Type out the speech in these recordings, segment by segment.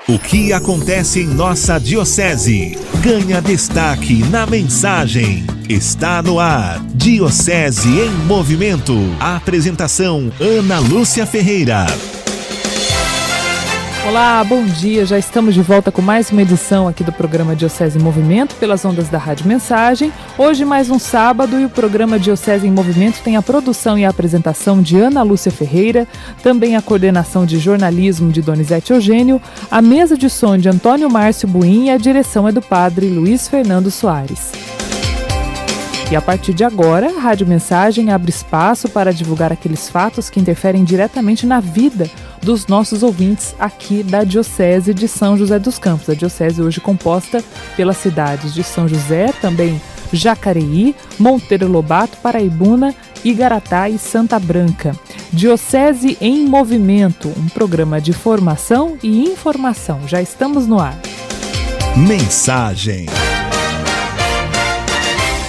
O que acontece em nossa diocese ganha destaque na mensagem. Está no ar, Diocese em Movimento. A apresentação, Ana Lúcia Ferreira. Olá, bom dia. Já estamos de volta com mais uma edição aqui do programa Diocese em Movimento pelas ondas da Rádio Mensagem. Hoje mais um sábado e o programa Diocese em Movimento tem a produção e a apresentação de Ana Lúcia Ferreira, também a coordenação de jornalismo de Donizete Eugênio, a mesa de som de Antônio Márcio Buim e a direção é do padre Luiz Fernando Soares. E a partir de agora, a Rádio Mensagem abre espaço para divulgar aqueles fatos que interferem diretamente na vida dos nossos ouvintes aqui da Diocese de São José dos Campos. A Diocese hoje composta pelas cidades de São José, também Jacareí, Monteiro Lobato, Paraibuna, Igaratá e Santa Branca. Diocese em Movimento, um programa de formação e informação. Já estamos no ar. Mensagem.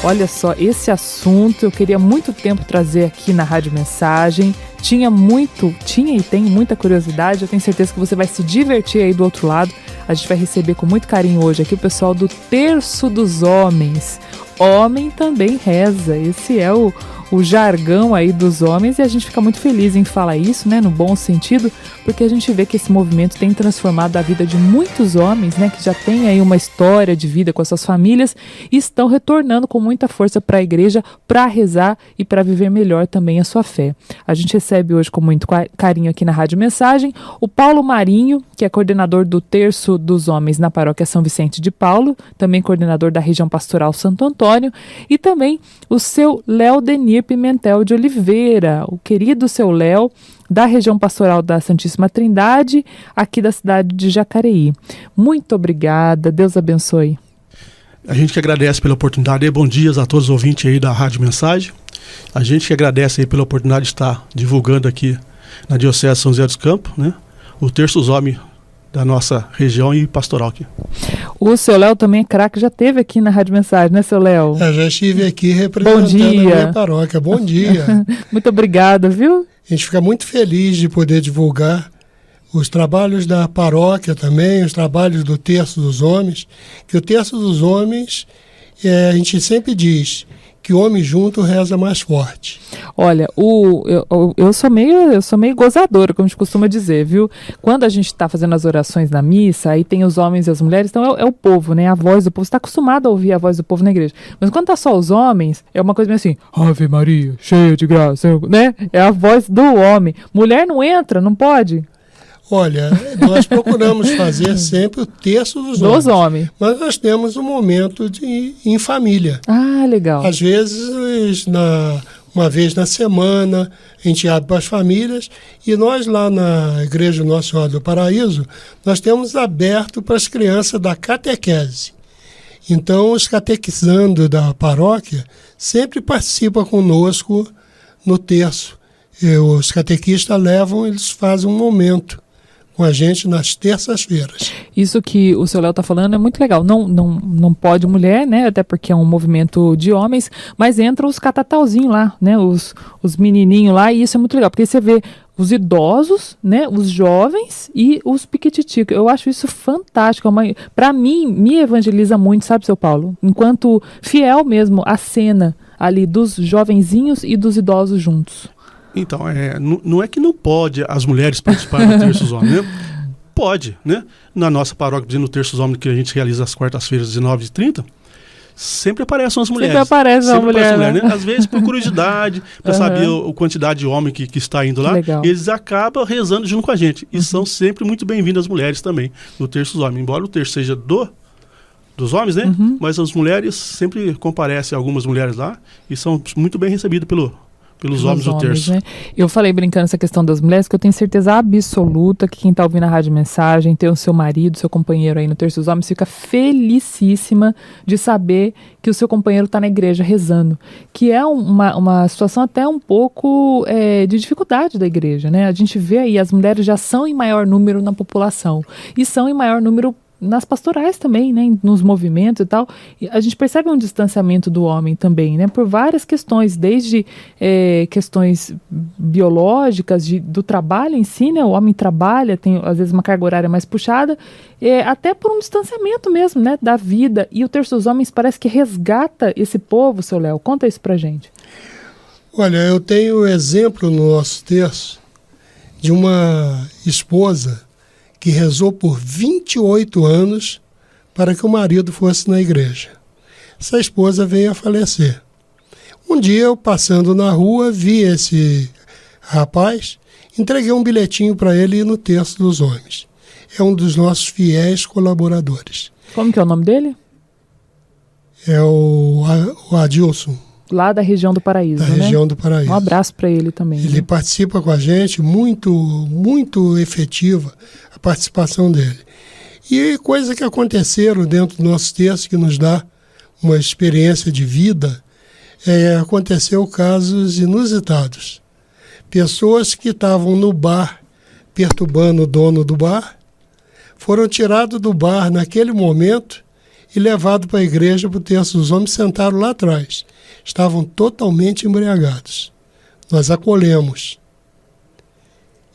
Olha só, esse assunto eu queria há muito tempo trazer aqui na Rádio Mensagem. Tinha e tem muita curiosidade. Eu tenho certeza que você vai se divertir aí do outro lado. A gente vai receber com muito carinho hoje aqui o pessoal do Terço dos Homens. Homem também reza. Esse é o jargão aí dos homens e a gente fica muito feliz em falar isso, né, no bom sentido, porque a gente vê que esse movimento tem transformado a vida de muitos homens, né, que já têm aí uma história de vida com as suas famílias e estão retornando com muita força para a igreja para rezar e para viver melhor também a sua fé. A gente recebe hoje com muito carinho aqui na Rádio Mensagem o Paulo Marinho, que é coordenador do Terço dos Homens na Paróquia São Vicente de Paulo, também coordenador da região pastoral Santo Antônio, e também o seu Léo Denir Pimentel de Oliveira, o querido seu Léo, da região pastoral da Santíssima Trindade, aqui da cidade de Jacareí. Muito obrigada, Deus abençoe. A gente que agradece pela oportunidade e bom dia a todos os ouvintes aí da Rádio Mensagem. A gente que agradece aí pela oportunidade de estar divulgando aqui na Diocese de São José dos Campos, né, o Terço dos Homens da nossa região e pastoral aqui. O seu Léo também é craque, já esteve aqui na Rádio Mensagem, né, seu Léo? Eu já estive aqui representando a minha paróquia. Bom dia. Muito obrigada, viu? A gente fica muito feliz de poder divulgar os trabalhos da paróquia também, os trabalhos do Terço dos Homens, que o Terço dos Homens, a gente sempre diz que o homem junto reza mais forte. Olha, eu sou meio gozadora, como a gente costuma dizer, viu? Quando a gente está fazendo as orações na missa, aí tem os homens e as mulheres, então é o povo, né? A voz do povo. Você está acostumado a ouvir a voz do povo na igreja. Mas quando tá só os homens, é uma coisa meio assim, Ave Maria, cheia de graça, né? É a voz do homem. Mulher não entra, não pode? Olha, nós procuramos fazer sempre o Terço dos homens. Mas nós temos um momento em família. Ah, legal. Às vezes, uma vez na semana, a gente abre para as famílias e nós lá na Igreja Nossa Senhora do Paraíso, nós temos aberto para as crianças da catequese. Então, os catequizandos da paróquia sempre participam conosco no terço. Os catequistas eles fazem um momento com a gente nas terças-feiras. Isso que o seu Léo está falando é muito legal. Não pode mulher, né? Até porque é um movimento de homens, mas entram os catatauzinhos lá, né? Os menininhos lá, e isso é muito legal, porque você vê os idosos, né? Os jovens e os piquititicos. Eu acho isso fantástico. Para mim, me evangeliza muito, sabe, seu Paulo? Enquanto fiel mesmo à cena ali dos jovenzinhos e dos idosos juntos. Então, não é que não pode as mulheres participarem do Terço dos Homens, né? Pode, né? Na nossa paróquia, no Terço dos Homens, que a gente realiza às quartas-feiras, 19h30, sempre aparecem as mulheres. Sempre aparece a mulher, né? Às vezes, por curiosidade, para saber a quantidade de homem que está indo lá, eles acabam rezando junto com a gente. E são sempre muito bem-vindas as mulheres também, no Terço dos Homens. Embora o terço seja dos homens, né? Mas as mulheres sempre comparecem, algumas mulheres lá, e são muito bem recebidas pelos homens do terço. Né? Eu falei brincando essa questão das mulheres, que eu tenho certeza absoluta que quem está ouvindo a Rádio Mensagem, tem o seu marido, seu companheiro aí no Terço dos Homens, fica felicíssima de saber que o seu companheiro está na igreja rezando, que é uma situação até um pouco de dificuldade da igreja, né? A gente vê aí, as mulheres já são em maior número na população, e são em maior número nas pastorais também, né, nos movimentos e tal, e a gente percebe um distanciamento do homem também, né, por várias questões, desde questões biológicas, do trabalho em si, né, o homem trabalha, tem às vezes uma carga horária mais puxada, até por um distanciamento mesmo, né, da vida, e o Terço dos Homens parece que resgata esse povo, seu Léo, conta isso pra gente. Olha, eu tenho exemplo no nosso terço de uma esposa que rezou por 28 anos para que o marido fosse na igreja. Essa esposa veio a falecer. Um dia, eu passando na rua, vi esse rapaz, entreguei um bilhetinho para ele no Terço dos Homens. É um dos nossos fiéis colaboradores. Como que é o nome dele? É o Adilson. Lá da região do Paraíso, da região do Paraíso. Um abraço para ele também. Ele participa com a gente, muito efetiva a participação dele. E coisas que aconteceram dentro do nosso texto que nos dá uma experiência de vida, aconteceu casos inusitados. Pessoas que estavam no bar perturbando o dono do bar, foram tirados do bar naquele momento e levados para a igreja, para o Terço dos Homens, sentaram lá atrás. Estavam totalmente embriagados. Nós acolhemos.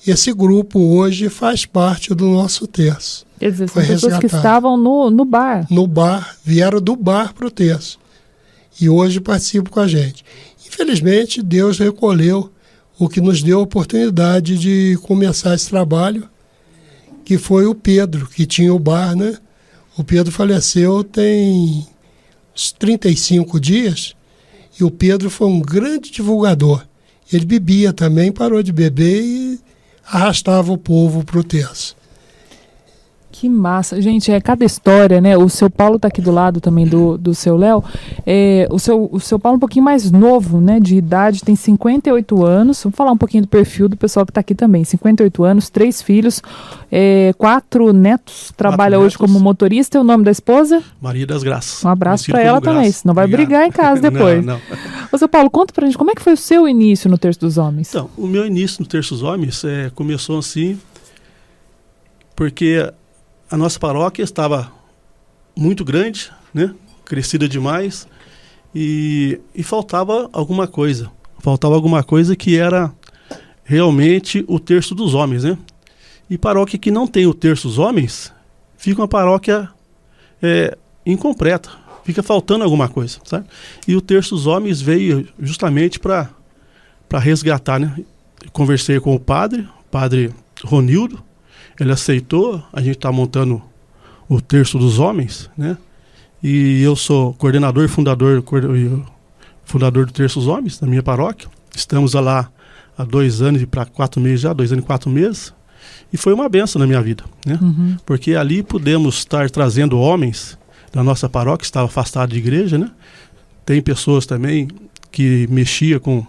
Esse grupo hoje faz parte do nosso terço. Quer dizer, são pessoas que estavam no bar. No bar, vieram do bar para o terço. E hoje participam com a gente. Infelizmente, Deus recolheu o que nos deu a oportunidade de começar esse trabalho, que foi o Pedro, que tinha o bar, né? O Pedro faleceu tem uns 35 dias, e o Pedro foi um grande divulgador. Ele bebia também, parou de beber e arrastava o povo para o terço. Que massa. Gente, cada história, né? O seu Paulo está aqui do lado também do seu Léo. O seu Paulo é um pouquinho mais novo, né? De idade, tem 58 anos. Vamos falar um pouquinho do perfil do pessoal que está aqui também. 58 anos, 3 filhos, 4 netos. Trabalha hoje como motorista. E o nome da esposa? Maria das Graças. Um abraço para ela também, senão vai brigar em casa depois. Não. Ô, seu Paulo, conta pra gente, como é que foi o seu início no Terço dos Homens? Então, o meu início no Terço dos Homens começou assim, porque a nossa paróquia estava muito grande, né? Crescida demais, e faltava alguma coisa. Faltava alguma coisa que era realmente o Terço dos Homens, né? E paróquia que não tem o Terço dos Homens, fica uma paróquia incompleta, fica faltando alguma coisa, sabe? E o Terço dos Homens veio justamente para resgatar, né? Conversei com o padre Ronildo, ele aceitou, a gente está montando o Terço dos Homens, né? E eu sou coordenador e fundador do Terço dos Homens, da minha paróquia. Estamos lá há 2 anos e para 4 meses já, 2 anos e 4 meses. E foi uma benção na minha vida, né? Uhum. Porque ali pudemos estar trazendo homens da nossa paróquia, que estava afastado de igreja, né? Tem pessoas também que mexia com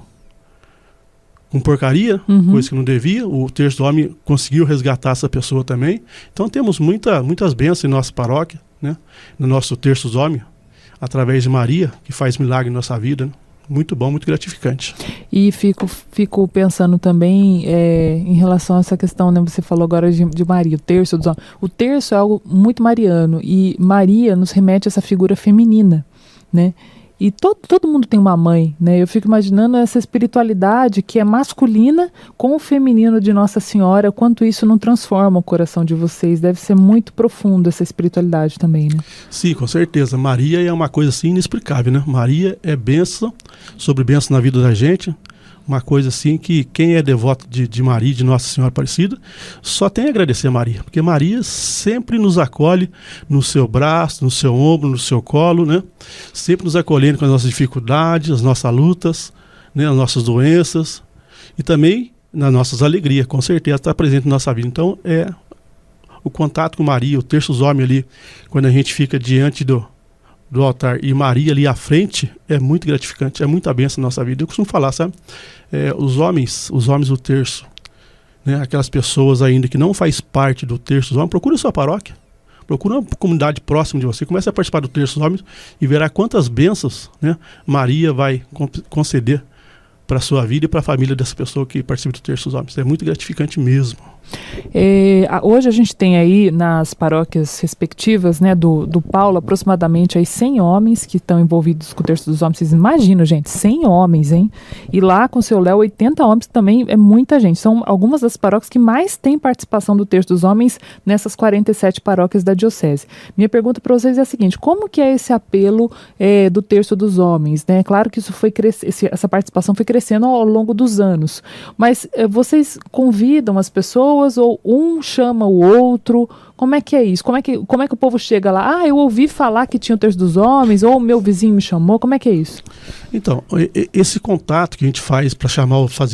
porcaria, coisa que não devia. O Terço do Homem conseguiu resgatar essa pessoa também. Então temos muitas bênçãos em nossa paróquia, né? No nosso Terço dos Homens, através de Maria, que faz milagre em nossa vida, né? Muito bom, muito gratificante. E fico pensando também em relação a essa questão, né? Você falou agora de Maria, o Terço dos Homens. O terço é algo muito mariano, e Maria nos remete a essa figura feminina, né? E todo mundo tem uma mãe, né? Eu fico imaginando essa espiritualidade que é masculina com o feminino de Nossa Senhora, quanto isso não transforma o coração de vocês. Deve ser muito profundo essa espiritualidade também, né? Sim, com certeza. Maria é uma coisa assim inexplicável, né? Maria é bênção sobre bênção na vida da gente. Uma coisa assim que quem é devoto de Maria, de Nossa Senhora Aparecida, só tem a agradecer a Maria, porque Maria sempre nos acolhe no seu braço, no seu ombro, no seu colo, né? Sempre nos acolhendo com as nossas dificuldades, as nossas lutas, né? As nossas doenças, e também nas nossas alegrias, com certeza está presente na nossa vida. Então o contato com Maria, o Terço dos Homens ali, quando a gente fica diante do altar e Maria ali à frente, é muito gratificante, é muita bênção na nossa vida. Eu costumo falar, sabe? Os homens do terço, né? Aquelas pessoas ainda que não faz parte do Terço dos Homens, procura a sua paróquia, procura uma comunidade próxima de você, comece a participar do Terço dos Homens e verá quantas bênçãos, né, Maria vai conceder para a sua vida e para a família dessa pessoa que participa do Terço dos Homens. É muito gratificante mesmo. Hoje a gente tem aí nas paróquias respectivas, né, do Paulo, aproximadamente aí 100 homens que estão envolvidos com o Terço dos Homens. Vocês imaginam, gente, 100 homens, hein? E lá com o seu Léo, 80 homens também é muita gente. São algumas das paróquias que mais têm participação do Terço dos Homens nessas 47 paróquias da diocese. Minha pergunta para vocês é a seguinte: como que é esse apelo do Terço dos Homens, né? Claro que isso essa participação foi crescendo ao longo dos anos, mas vocês convidam as pessoas ou um chama o outro? Como é que é isso? Como é que o povo chega lá? Ah, eu ouvi falar que tinha o Terço dos Homens, ou o meu vizinho me chamou. Como é que é isso? Então, esse contato que a gente faz para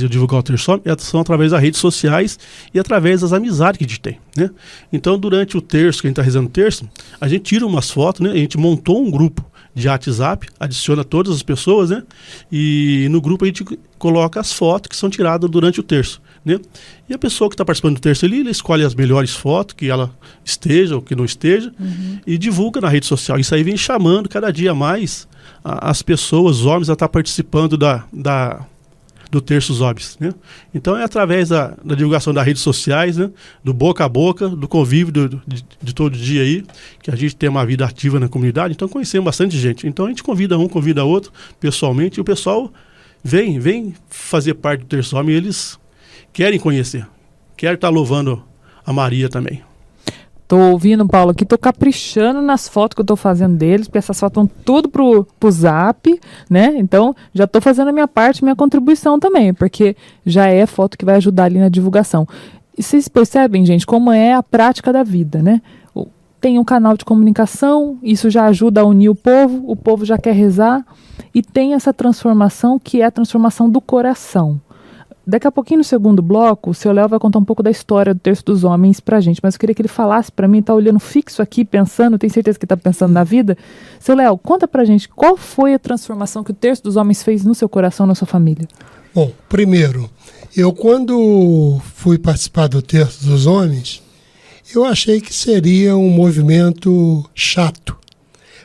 divulgar o Terço dos Homens são através das redes sociais e através das amizades que a gente tem, né? Então, durante o terço, que a gente está rezando o terço, a gente tira umas fotos, né? A gente montou um grupo de WhatsApp, adiciona todas as pessoas, né? E no grupo a gente coloca as fotos que são tiradas durante o terço, né? E a pessoa que está participando do terço ali, ela escolhe as melhores fotos, que ela esteja ou que não esteja, e divulga na rede social. Isso aí vem chamando cada dia mais as pessoas, os homens, a estar participando do Terço dos Homens, né? Então é através da divulgação das redes sociais, né? Do boca a boca, do convívio de todo dia aí, que a gente tem uma vida ativa na comunidade. Então conhecemos bastante gente. Então a gente convida um, convida outro pessoalmente, e o pessoal vem fazer parte do Terço dos Homens, e eles querem conhecer, querem estar louvando a Maria também. Tô ouvindo, Paulo, aqui, tô caprichando nas fotos que eu tô fazendo deles, porque essas fotos vão tudo pro Zap, né? Então, já tô fazendo a minha parte, minha contribuição também, porque já é foto que vai ajudar ali na divulgação. E vocês percebem, gente, como é a prática da vida, né? Tem um canal de comunicação, isso já ajuda a unir o povo já quer rezar, e tem essa transformação que é a transformação do coração. Daqui a pouquinho, no segundo bloco, o seu Léo vai contar um pouco da história do Terço dos Homens pra gente, mas eu queria que ele falasse pra mim, tá olhando fixo aqui, pensando, tenho certeza que tá pensando na vida. Seu Léo, conta pra gente, qual foi a transformação que o Terço dos Homens fez no seu coração, na sua família? Bom, primeiro, eu quando fui participar do Terço dos Homens, eu achei que seria um movimento chato.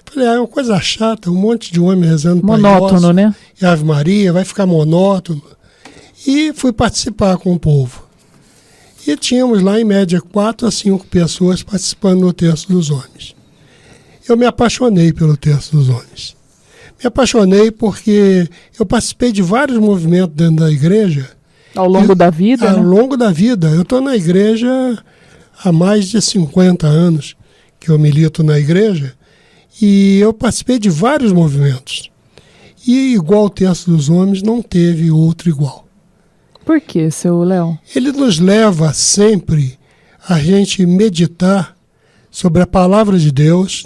Falei, é uma coisa chata, um monte de homem rezando monótono, né? E Ave Maria, vai ficar monótono. E fui participar com o povo. E tínhamos lá, em média, 4 a 5 pessoas participando do Terço dos Homens. Eu me apaixonei pelo Terço dos Homens. Me apaixonei porque eu participei de vários movimentos dentro da igreja. Ao longo da vida, Ao longo da vida. Eu estou na igreja há mais de 50 anos que eu milito na igreja. E eu participei de vários movimentos. E igual o Terço dos Homens, não teve outro igual. Por quê, seu Léo? Ele nos leva sempre a gente meditar sobre a palavra de Deus,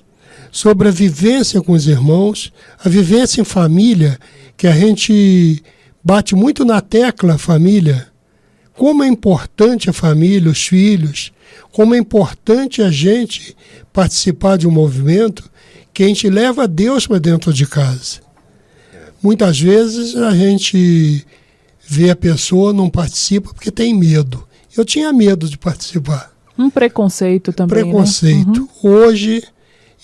sobre a vivência com os irmãos, a vivência em família, que a gente bate muito na tecla família. Como é importante a família, os filhos, como é importante a gente participar de um movimento que a gente leva Deus para dentro de casa. Muitas vezes a gente vê a pessoa, não participa porque tem medo. Eu tinha medo de participar. Um preconceito também, preconceito. Né? Hoje,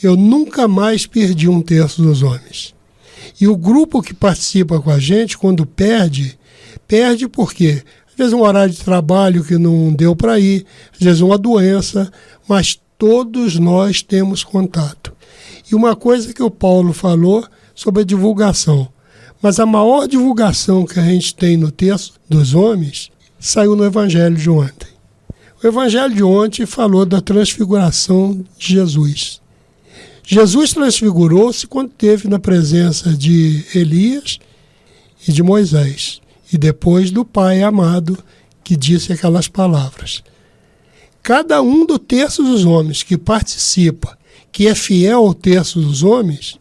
eu nunca mais perdi um Terço dos Homens. E o grupo que participa com a gente, quando perde por quê? Às vezes um horário de trabalho que não deu para ir, às vezes uma doença, mas todos nós temos contato. E uma coisa que o Paulo falou sobre a divulgação. Mas a maior divulgação que a gente tem no Terço dos Homens saiu no Evangelho de ontem. O Evangelho de ontem falou da transfiguração de Jesus. Jesus transfigurou-se quando esteve na presença de Elias e de Moisés, e depois do Pai amado que disse aquelas palavras. Cada um do Terço dos Homens que participa, que é fiel ao Terço dos Homens,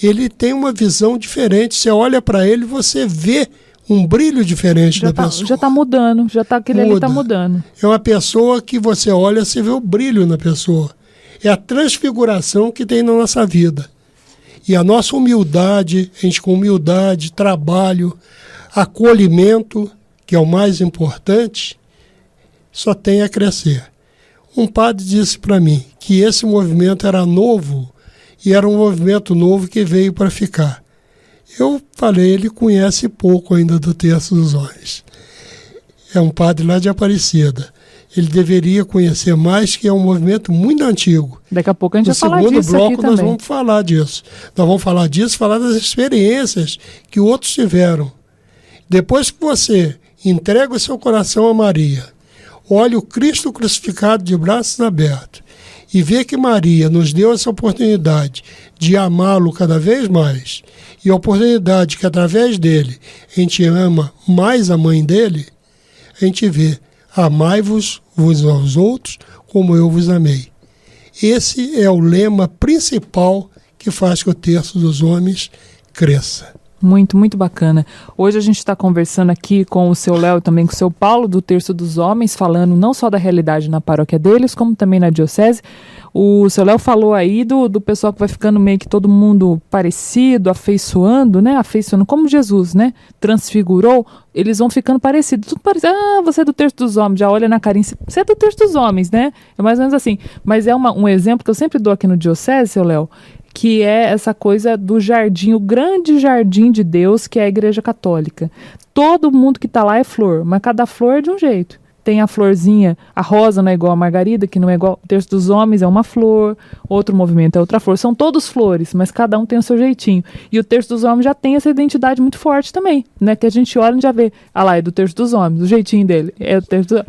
ele tem uma visão diferente. Você olha para ele, você vê um brilho diferente da pessoa. Já está mudando, aquele ali está mudando. É uma pessoa que você olha, você vê o brilho na pessoa. É a transfiguração que tem na nossa vida. E a nossa humildade, a gente com humildade, trabalho, acolhimento, que é o mais importante, só tem a crescer. Um padre disse para mim que esse movimento era novo, e era um movimento novo que veio para ficar. Eu falei, ele conhece pouco ainda do Terço dos Homens. É um padre lá de Aparecida. Ele deveria conhecer mais, que é um movimento muito antigo. Daqui a pouco a gente vai falar disso. No segundo bloco nós também. vamos falar disso. Nós vamos falar disso, falar das experiências que outros tiveram. Depois que você entrega o seu coração a Maria, olha o Cristo crucificado de braços abertos e vê que Maria nos deu essa oportunidade de amá-lo cada vez mais, e a oportunidade que através dele a gente ama mais a mãe dele, a gente vê: amai-vos uns aos outros como eu vos amei. Esse é o lema principal que faz que o Terço dos Homens cresça. Muito, muito bacana. Hoje a gente está conversando aqui com o seu Léo e também com o seu Paulo do Terço dos Homens, falando não só da realidade na paróquia deles, como também na diocese. O seu Léo falou aí do pessoal que vai ficando meio que todo mundo parecido, afeiçoando, né? Afeiçoando, como Jesus, né? Transfigurou, eles vão ficando parecidos. Tudo parecido. Ah, você é do Terço dos Homens, já olha na carinha. Você é do Terço dos Homens, né? É mais ou menos assim. Mas é um exemplo que eu sempre dou aqui no diocese, seu Léo, que é essa coisa do jardim, o grande jardim de Deus, que é a Igreja Católica. Todo mundo que está lá é flor, mas cada flor é de um jeito. Tem a florzinha, a rosa não é igual a margarida, que não é igual. O Terço dos Homens é uma flor, outro movimento é outra flor. São todos flores, mas cada um tem o seu jeitinho. E o Terço dos Homens já tem essa identidade muito forte também, né? Que a gente olha e já vê, lá, é do Terço dos Homens, o jeitinho dele. É o Terço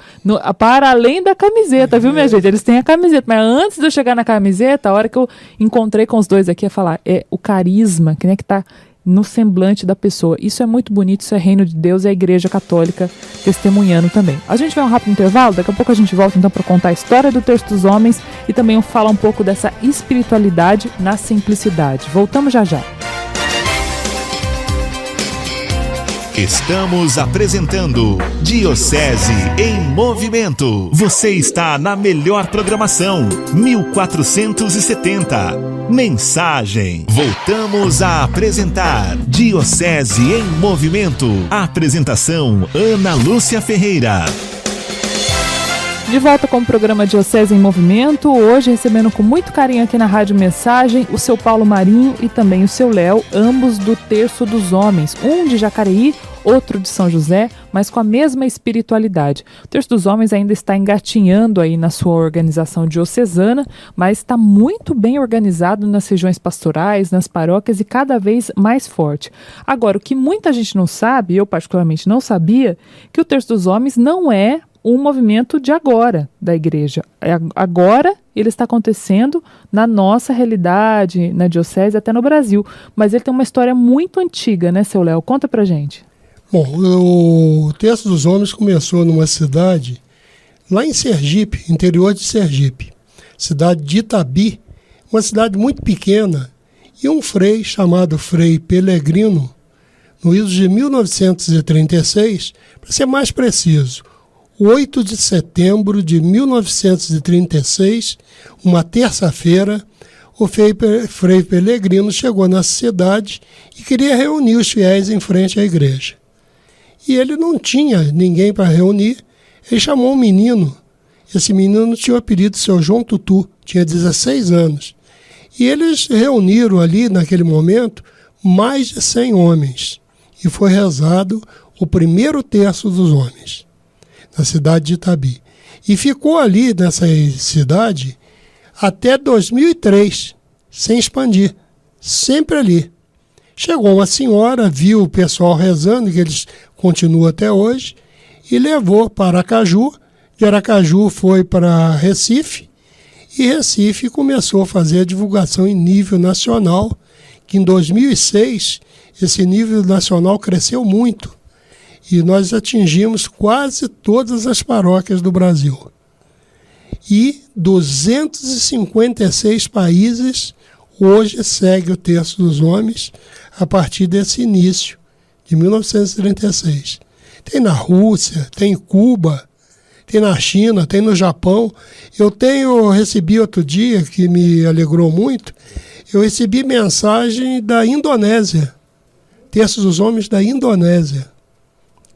para além da camiseta, viu, minha gente? Eles têm a camiseta, mas antes de eu chegar na camiseta, a hora que eu encontrei com os dois aqui, é falar, é o carisma, que, né, que tá no semblante da pessoa. Isso é muito bonito, isso é reino de Deus e a Igreja Católica testemunhando também. A gente vai um rápido intervalo, daqui a pouco a gente volta então para contar a história do Terço dos Homens e também falar um pouco dessa espiritualidade na simplicidade. Voltamos já já. Estamos apresentando Diocese em Movimento. Você está na melhor programação, 1470. Mensagem. Voltamos a apresentar Diocese em Movimento. Apresentação Ana Lúcia Ferreira. De volta com o programa Diocese em Movimento, hoje recebendo com muito carinho aqui na Rádio Mensagem o seu Paulo Marinho e também o seu Léo, ambos do Terço dos Homens, um de Jacareí, outro de São José, mas com a mesma espiritualidade. O Terço dos Homens ainda está engatinhando aí na sua organização diocesana, mas está muito bem organizado nas regiões pastorais, nas paróquias e cada vez mais forte. Agora, o que muita gente não sabe, eu particularmente não sabia, que o Terço dos Homens não é um movimento de agora da igreja. Agora ele está acontecendo na nossa realidade, na diocese, até no Brasil. Mas ele tem uma história muito antiga, né, seu Léo? Conta pra gente. Bom, o Terço dos Homens começou numa cidade, lá em Sergipe, interior de Sergipe, cidade de Itabi, uma cidade muito pequena, e um frei chamado Frei Pelegrino, no ano de 1936, para ser mais preciso, 8 de setembro de 1936, uma terça-feira, o Frei Pelegrino chegou na cidade e queria reunir os fiéis em frente à igreja. E ele não tinha ninguém para reunir, ele chamou um menino. Esse menino tinha o apelido de seu João Tutu, tinha 16 anos. E eles reuniram ali, naquele momento, mais de 100 homens. E foi rezado o primeiro terço dos homens, na cidade de Itabi. E ficou ali, nessa cidade, até 2003, sem expandir, sempre ali. Chegou uma senhora, viu o pessoal rezando, que eles continuam até hoje, e levou para Aracaju. De Aracaju foi para Recife, e Recife começou a fazer a divulgação em nível nacional, que em 2006 esse nível nacional cresceu muito, e nós atingimos quase todas as paróquias do Brasil. E 256 países hoje seguem o Terço dos Homens a partir desse início, de 1936. Tem na Rússia, tem em Cuba, tem na China, tem no Japão. Eu recebi outro dia, que me alegrou muito, eu recebi mensagem da Indonésia, Terço dos Homens da Indonésia.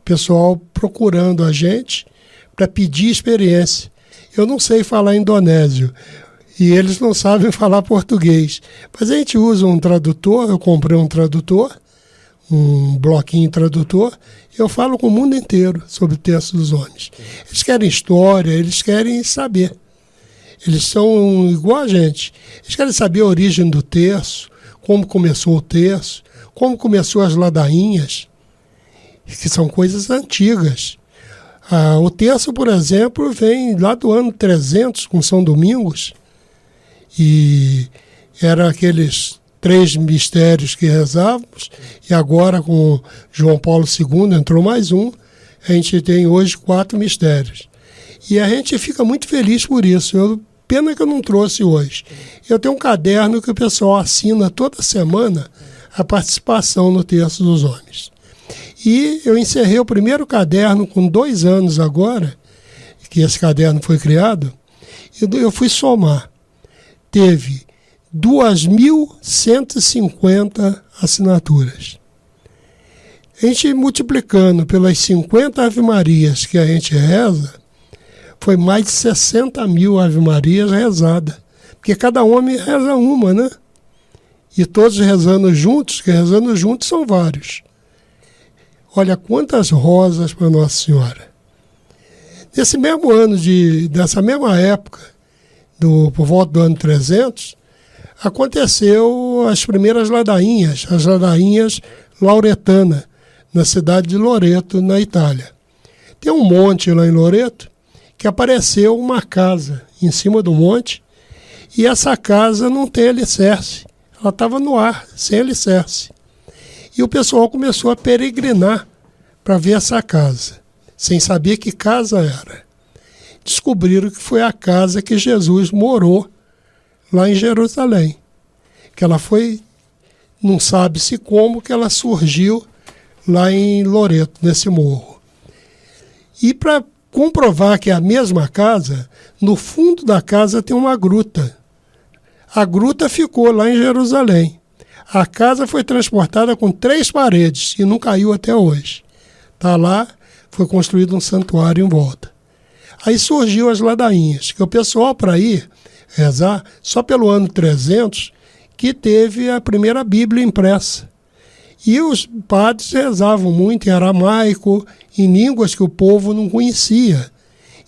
Pessoal procurando a gente para pedir experiência. Eu não sei falar indonésio e eles não sabem falar português, mas a gente usa um tradutor. Eu comprei um tradutor um bloquinho introdutor, eu falo com o mundo inteiro sobre o texto dos homens. Eles querem história, eles querem saber. Eles são igual a gente. Eles querem saber a origem do terço, como começou o terço, como começou as ladainhas, que são coisas antigas. O terço, por exemplo, vem lá do ano 300, com São Domingos, e era aqueles 3 mistérios que rezávamos, e agora com João Paulo II entrou mais um, a gente tem hoje 4 mistérios. E a gente fica muito feliz por isso. Pena que eu não trouxe hoje. Eu tenho um caderno que o pessoal assina toda semana a participação no Terço dos Homens. E eu encerrei o primeiro caderno com 2 anos agora, que esse caderno foi criado, e eu fui somar. Teve 2.150 assinaturas. A gente multiplicando pelas 50 Ave-Marias que a gente reza, foi mais de 60 mil Ave-Marias rezadas. Porque cada homem reza uma, né? E todos rezando juntos, que rezando juntos são vários. Olha quantas rosas para Nossa Senhora. Nesse mesmo ano, dessa mesma época, por volta do ano 300, aconteceu as primeiras ladainhas, as ladainhas lauretana, na cidade de Loreto, na Itália. Tem um monte lá em Loreto que apareceu uma casa em cima do monte, e essa casa não tem alicerce. Ela estava no ar, sem alicerce. E o pessoal começou a peregrinar para ver essa casa, sem saber que casa era. Descobriram que foi a casa que Jesus morou lá em Jerusalém. Que ela foi, não sabe-se como, que ela surgiu lá em Loreto, nesse morro. E para comprovar que é a mesma casa, no fundo da casa tem uma gruta. A gruta ficou lá em Jerusalém. A casa foi transportada com 3 paredes e não caiu até hoje. Está lá, foi construído um santuário em volta. Aí surgiu as ladainhas, que o pessoal, para ir rezar, só pelo ano 300, que teve a primeira Bíblia impressa. E os padres rezavam muito em aramaico, em línguas que o povo não conhecia.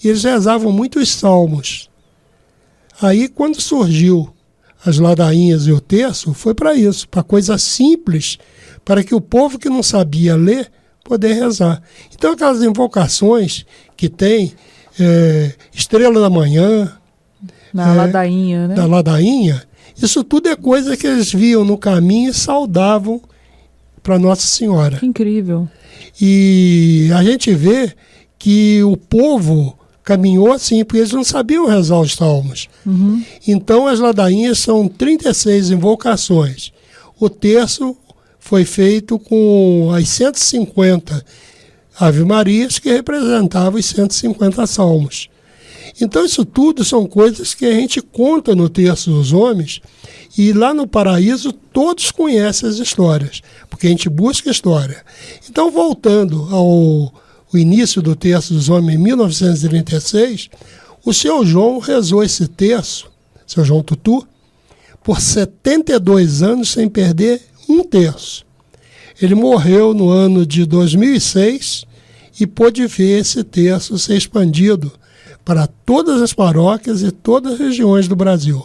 E eles rezavam muito os salmos. Aí, quando surgiu as ladainhas e o terço, foi para isso, para coisa simples, para que o povo que não sabia ler, poder rezar. Então, aquelas invocações que tem, Estrela da Manhã, na ladainha, né? Da ladainha, isso tudo é coisa que eles viam no caminho e saudavam para Nossa Senhora. Que incrível. E a gente vê que o povo caminhou assim, porque eles não sabiam rezar os salmos. Uhum. Então, as ladainhas são 36 invocações. O terço foi feito com as 150 Ave-Marias, que representavam os 150 salmos. Então, isso tudo são coisas que a gente conta no Terço dos Homens, e lá no Paraíso todos conhecem as histórias, porque a gente busca história. Então, voltando ao início do Terço dos Homens, em 1936, o seu João rezou esse terço, seu João Tutu, por 72 anos sem perder um terço. Ele morreu no ano de 2006 e pôde ver esse terço ser expandido para todas as paróquias e todas as regiões do Brasil.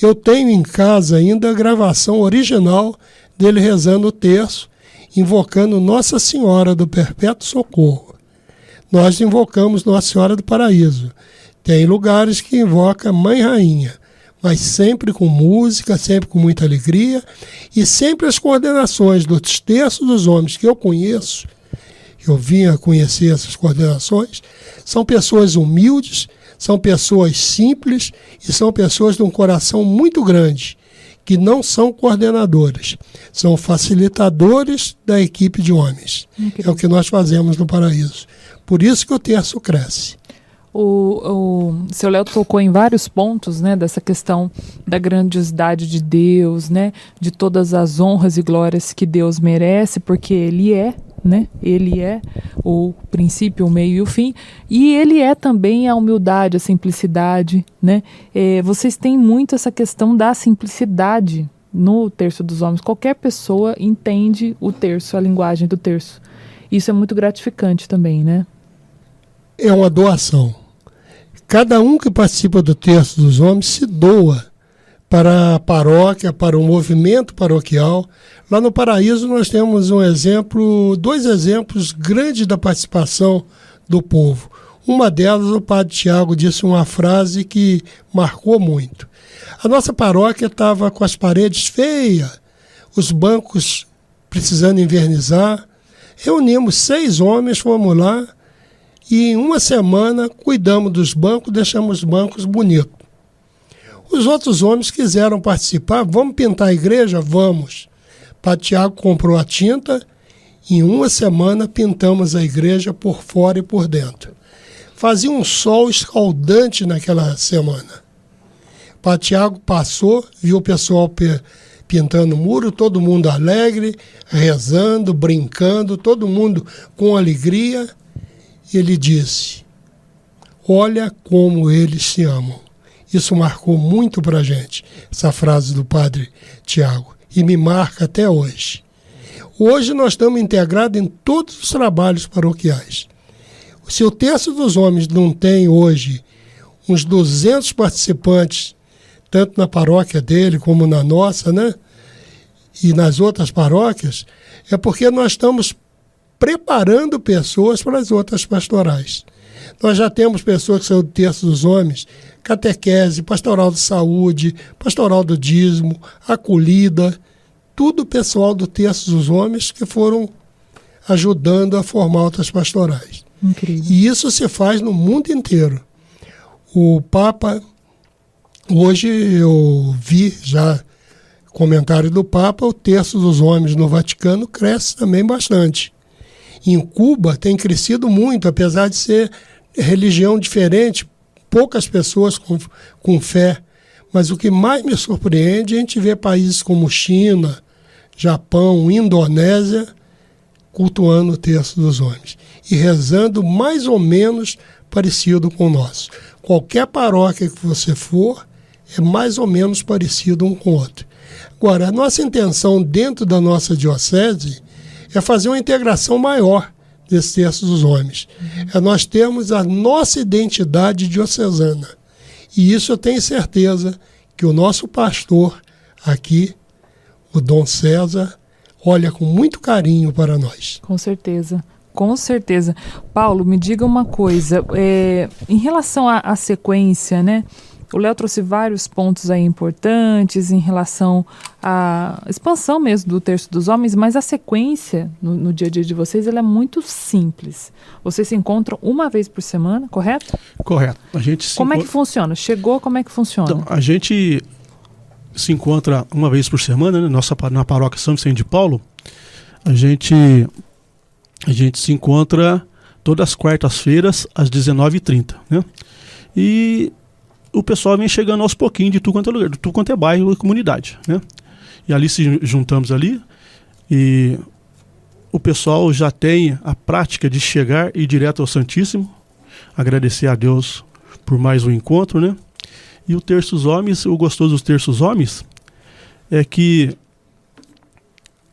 Eu tenho em casa ainda a gravação original dele rezando o terço, invocando Nossa Senhora do Perpétuo Socorro. Nós invocamos Nossa Senhora do Paraíso. Tem lugares que invoca Mãe Rainha, mas sempre com música, sempre com muita alegria, e sempre as coordenações dos Terços dos Homens que eu conheço, eu vim a conhecer essas coordenações, são pessoas humildes, são pessoas simples e são pessoas de um coração muito grande, que não são coordenadores, são facilitadores da equipe de homens. É o que nós fazemos no Paraíso. Por isso que o terço cresce. O seu Léo tocou em vários pontos, né, dessa questão da grandiosidade de Deus, né, de todas as honras e glórias que Deus merece, porque Ele é, né, Ele é o princípio, o meio e o fim, e Ele é também a humildade, a simplicidade, né. Vocês têm muito essa questão da simplicidade, no Terço dos Homens, qualquer pessoa entende o terço, a linguagem do terço. Isso é muito gratificante também, né? É uma doação. Cada um que participa do Terço dos Homens se doa para a paróquia, para o movimento paroquial. Lá no Paraíso nós temos dois exemplos grandes da participação do povo. Uma delas, o padre Tiago disse uma frase que marcou muito. A nossa paróquia estava com as paredes feias, os bancos precisando invernizar. Reunimos 6 homens, fomos lá e em uma semana cuidamos dos bancos, deixamos os bancos bonitos. Os outros homens quiseram participar. Vamos pintar a igreja? Vamos. O padre Tiago comprou a tinta. Em uma semana pintamos a igreja por fora e por dentro. Fazia um sol escaldante naquela semana. O padre Tiago passou, viu o pessoal pintando o muro, todo mundo alegre, rezando, brincando, todo mundo com alegria. Ele disse: olha como eles se amam. Isso marcou muito para a gente, essa frase do padre Tiago, e me marca até hoje. Hoje nós estamos integrados em todos os trabalhos paroquiais. Se o Terço dos Homens não tem hoje uns 200 participantes, tanto na paróquia dele como na nossa, né? E nas outras paróquias, é porque nós estamos preparando pessoas para as outras pastorais. Nós já temos pessoas que são do Terço dos Homens, catequese, pastoral de saúde, pastoral do dízimo, acolhida, tudo pessoal do Terço dos Homens que foram ajudando a formar outras pastorais. Incrível. E isso se faz no mundo inteiro. O Papa, hoje eu vi já comentário do Papa, o Terço dos Homens no Vaticano cresce também bastante. Em Cuba tem crescido muito, apesar de ser religião diferente, poucas pessoas com fé. Mas o que mais me surpreende é a gente ver países como China, Japão, Indonésia, cultuando o Terço dos Homens e rezando mais ou menos parecido com o nosso. Qualquer paróquia que você for, é mais ou menos parecido um com o outro. Agora, a nossa intenção dentro da nossa diocese é fazer uma integração maior desse Terço dos Homens. É nós termos a nossa identidade diocesana. E isso eu tenho certeza que o nosso pastor aqui, o Dom César, olha com muito carinho para nós. Com certeza, com certeza. Paulo, me diga uma coisa, em relação à sequência, né? O Léo trouxe vários pontos aí importantes em relação à expansão mesmo do Terço dos Homens, mas a sequência no dia a dia de vocês ela é muito simples. Vocês se encontram uma vez por semana, correto? Correto. Como é que funciona? Chegou, como é que funciona? Então, a gente se encontra uma vez por semana, né? Na paróquia São Vicente de Paulo. A gente se encontra todas as quartas-feiras às 19h30, né? E o pessoal vem chegando aos pouquinhos de tudo quanto é lugar, de tudo quanto é bairro e comunidade, né? E ali se juntamos ali e o pessoal já tem a prática de chegar e ir direto ao Santíssimo, agradecer a Deus por mais um encontro, né? E o Terço dos Homens, o gostoso dos Terços Homens é que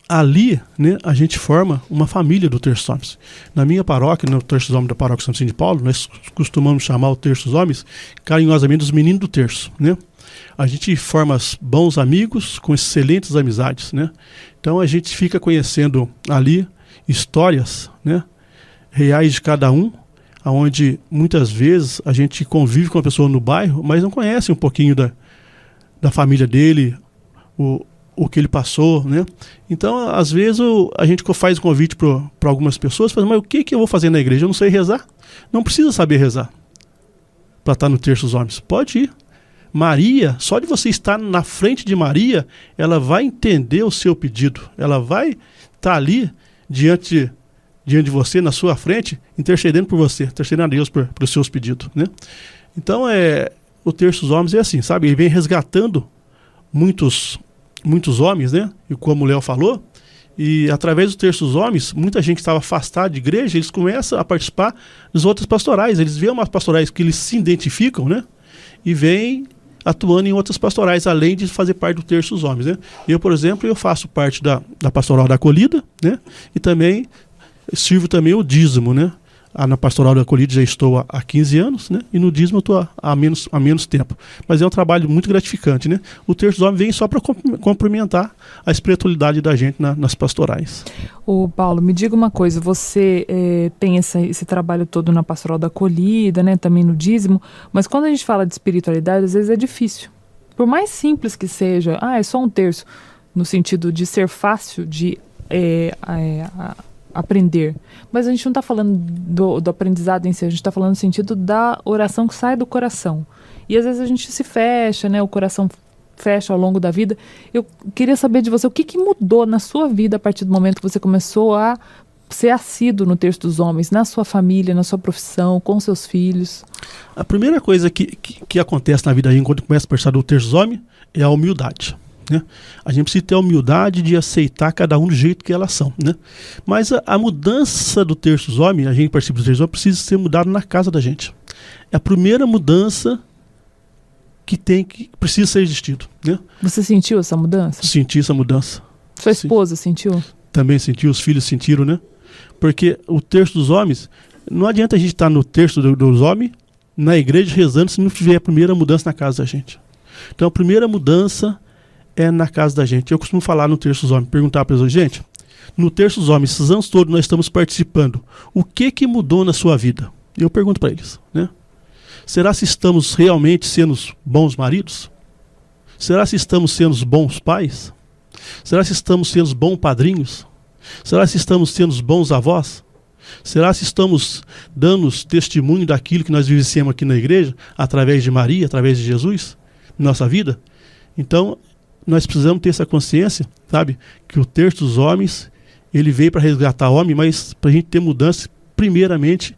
ali, né, a gente forma uma família do Terço dos Homens. Na minha paróquia, no Terço dos Homens da paróquia São Vicente de Paulo, nós costumamos chamar o Terço dos Homens carinhosamente os meninos do terço, né? A gente forma bons amigos com excelentes amizades, né? Então a gente fica conhecendo ali histórias, né, reais de cada um, onde muitas vezes a gente convive com a pessoa no bairro, mas não conhece um pouquinho da família dele, o que ele passou, né? Então, às vezes, a gente faz um convite para algumas pessoas, mas o que eu vou fazer na igreja? Eu não sei rezar. Não precisa saber rezar para estar no Terço dos Homens. Pode ir. Maria, só de você estar na frente de Maria, ela vai entender o seu pedido. Ela vai estar ali diante de você, na sua frente, intercedendo por você, intercedendo a Deus por os seus pedidos, né? Então, o Terço dos Homens é assim, sabe? Ele vem resgatando muitos homens, né? E como o Léo falou, e através do Terço dos Homens, muita gente que estava afastada de igreja, eles começam a participar das outras pastorais. Eles veem umas pastorais que eles se identificam, né? E vêm atuando em outras pastorais, além de fazer parte do Terço dos Homens, né? Eu, por exemplo, eu faço parte da Pastoral da Acolhida, né? E também sirvo também o dízimo, né? Na Pastoral da Acolhida já estou há 15 anos, né? E no dízimo eu estou há menos tempo. Mas é um trabalho muito gratificante, né? O Terço dos Homens vem só para complementar a espiritualidade da gente nas pastorais. Ô Paulo, me diga uma coisa, você tem esse trabalho todo na Pastoral da Acolhida, né? Também no dízimo, mas quando a gente fala de espiritualidade, às vezes é difícil. Por mais simples que seja, é só um terço, no sentido de ser fácil de aprender. Mas a gente não está falando do aprendizado em si, a gente está falando no sentido da oração que sai do coração. E às vezes a gente se fecha, né? O coração fecha ao longo da vida. Eu queria saber de você, o que mudou na sua vida a partir do momento que você começou a ser assíduo no Terço dos Homens, na sua família, na sua profissão, com seus filhos? A primeira coisa que acontece na vida aí, quando começa a participar do Terço dos Homens, é a humildade. Né? A gente precisa ter a humildade de aceitar cada um do jeito que elas são, né? Mas a mudança do Terço dos Homens, a gente participa do Terço dos Homens, precisa ser mudado na casa da gente. É a primeira mudança que precisa ser existido, né? Você sentiu essa mudança? Senti essa mudança. Sua esposa sentiu? Também sentiu, os filhos sentiram, né? Porque o Terço dos Homens, não adianta a gente estar no Terço dos Homens, na igreja rezando, se não tiver a primeira mudança na casa da gente. Então a primeira mudança é na casa da gente. Eu costumo falar no Terço dos Homens, perguntar para eles, gente, no Terço dos Homens, esses anos todos nós estamos participando, o que mudou na sua vida? Eu pergunto para eles, né? Será se estamos realmente sendo bons maridos? Será se estamos sendo bons pais? Será se estamos sendo bons padrinhos? Será se estamos sendo bons avós? Será se estamos dando testemunho daquilo que nós vivenciamos aqui na igreja, através de Maria, através de Jesus, na nossa vida? Então, nós precisamos ter essa consciência, sabe? Que o Terço dos Homens, ele veio para resgatar o homem, mas para a gente ter mudança, primeiramente,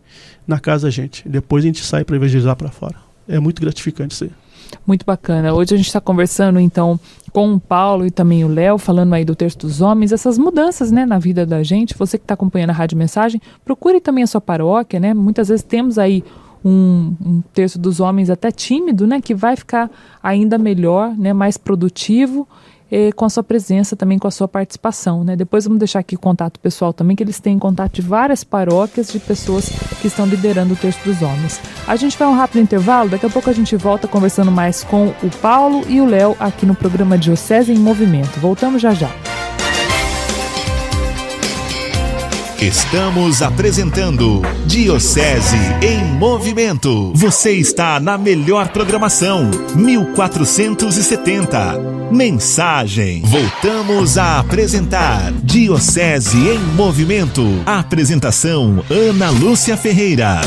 na casa da gente. Depois a gente sai para evangelizar para fora. É muito gratificante isso aí. Muito bacana. Hoje a gente está conversando, então, com o Paulo e também o Léo, falando aí do Terço dos Homens, essas mudanças, né, na vida da gente. Você que está acompanhando a Rádio Mensagem, procure também a sua paróquia, né? Muitas vezes temos aí um Terço dos Homens até tímido, né, que vai ficar ainda melhor, né, mais produtivo, com a sua presença também, com a sua participação, né? Depois vamos deixar aqui o contato pessoal também, que eles têm contato de várias paróquias de pessoas que estão liderando o Terço dos Homens. A gente vai um rápido intervalo, daqui a pouco a gente volta conversando mais com o Paulo e o Léo aqui no programa Diocese em Movimento. Voltamos já já. Estamos apresentando Diocese em Movimento. Você está na melhor programação, 1470. Mensagem. Voltamos a apresentar Diocese em Movimento. Apresentação Ana Lúcia Ferreira.